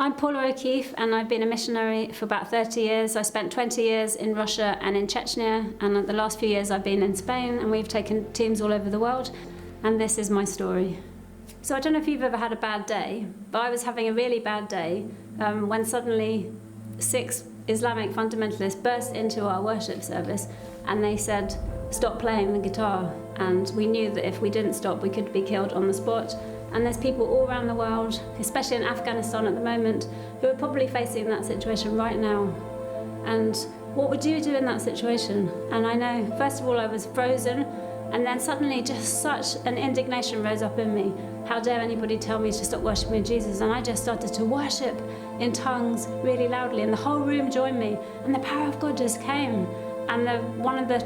I'm Paula O'Keefe, and I've been a missionary for about 30 years. I spent 20 years in Russia and in Chechnya, and the last few years I've been in Spain, and we've taken teams all over the world, and this is my story. So I don't know if you've ever had a bad day, but I was having a really bad day when suddenly 6 Islamic fundamentalists burst into our worship service, and they said, "Stop playing the guitar." And we knew that if we didn't stop, we could be killed on the spot. And there's people all around the world, especially in Afghanistan at the moment, who are probably facing that situation right now. And what would you do in that situation? And I know, first of all, I was frozen, and then suddenly just such an indignation rose up in me. How dare anybody tell me to stop worshiping Jesus? And I just started to worship in tongues really loudly, and the whole room joined me, and the power of God just came. And one of the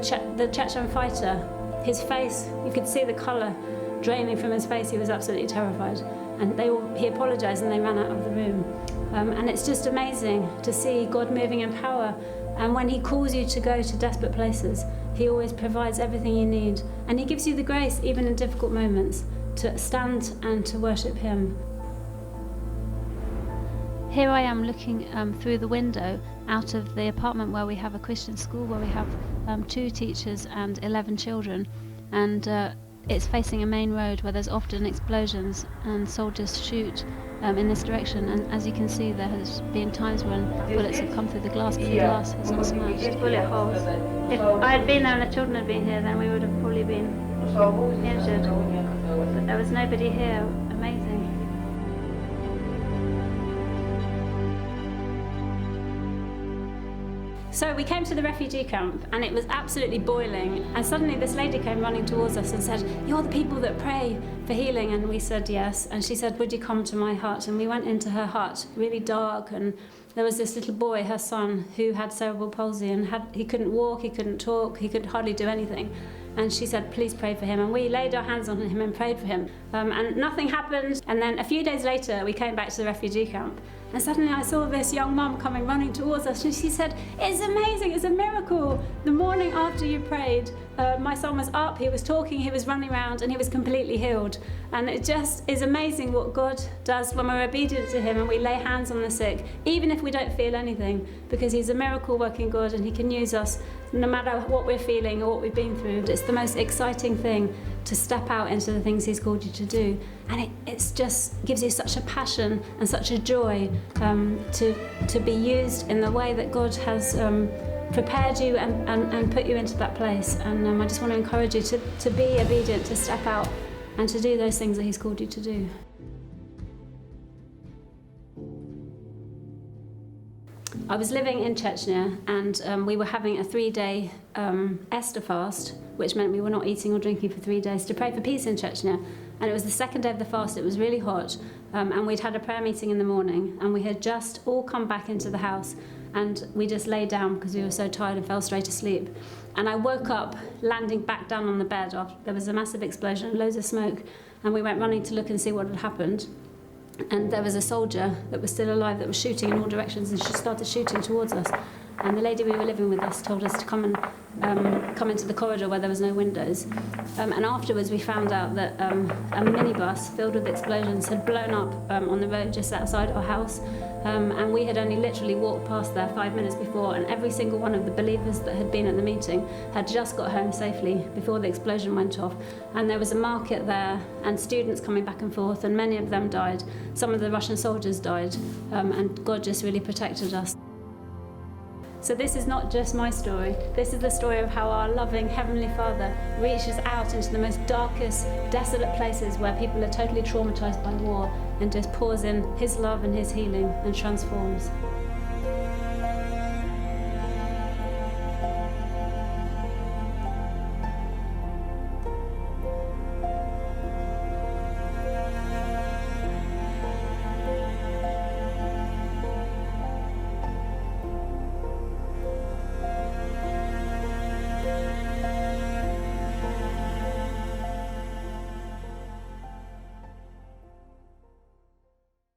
Chechen fighter, his face, you could see the colour draining from his face. He was absolutely terrified, and he apologized and they ran out of the room. And it's just amazing to see God moving in power, and when he calls you to go to desperate places, he always provides everything you need, and he gives you the grace even in difficult moments to stand and to worship him. Here I am looking through the window out of the apartment where we have a Christian school, where we have 2 teachers and 11 children, and it's facing a main road where there's often explosions and soldiers shoot in this direction, and as you can see, there has been times when bullets have come through the glass, but the glass has not smashed. Bullet holes. If I had been there and the children had been here, then we would have probably been injured, but there was nobody here. Amazing. So we came to the refugee camp, and it was absolutely boiling, and suddenly this lady came running towards us and said, "You're the people that pray for healing?" And we said yes, and she said, "Would you come to my hut?" And we went into her hut, really dark, and there was this little boy, her son, who had cerebral palsy, and he couldn't walk, he couldn't talk, he could hardly do anything. And she said, "Please pray for him." And we laid our hands on him and prayed for him. And nothing happened. And then a few days later, we came back to the refugee camp. And suddenly I saw this young mum coming running towards us. And she said, "It's amazing, it's a miracle. The morning after you prayed, my son was up, he was talking, he was running around, and he was completely healed." And it just is amazing what God does when we're obedient to him and we lay hands on the sick, even if we don't feel anything, because he's a miracle working God, and he can use us no matter what we're feeling or what we've been through. It's the most exciting thing to step out into the things he's called you to do. And it just gives you such a passion and such a joy to be used in the way that God has prepared you and put you into that place. And I just want to encourage you to be obedient, to step out and to do those things that he's called you to do. I was living in Chechnya, and we were having a 3-day Esther fast, which meant we were not eating or drinking for 3 days to pray for peace in Chechnya. And it was the second day of the fast. It was really hot, and we'd had a prayer meeting in the morning, and we had just all come back into the house, and we just lay down because we were so tired and fell straight asleep. And I woke up landing back down on the bed. There was a massive explosion, loads of smoke, and we went running to look and see what had happened. And there was a soldier that was still alive that was shooting in all directions, and she started shooting towards us. And the lady we were living with us told us to come into the corridor where there was no windows. And afterwards we found out that a minibus filled with explosions had blown up on the road just outside our house. And we had only literally walked past there 5 minutes before, and every single one of the believers that had been at the meeting had just got home safely before the explosion went off. And there was a market there, and students coming back and forth, and many of them died. Some of the Russian soldiers died, and God just really protected us. So this is not just my story. This is the story of how our loving Heavenly Father reaches out into the most darkest, desolate places where people are totally traumatized by war, and just pours in his love and his healing and transforms.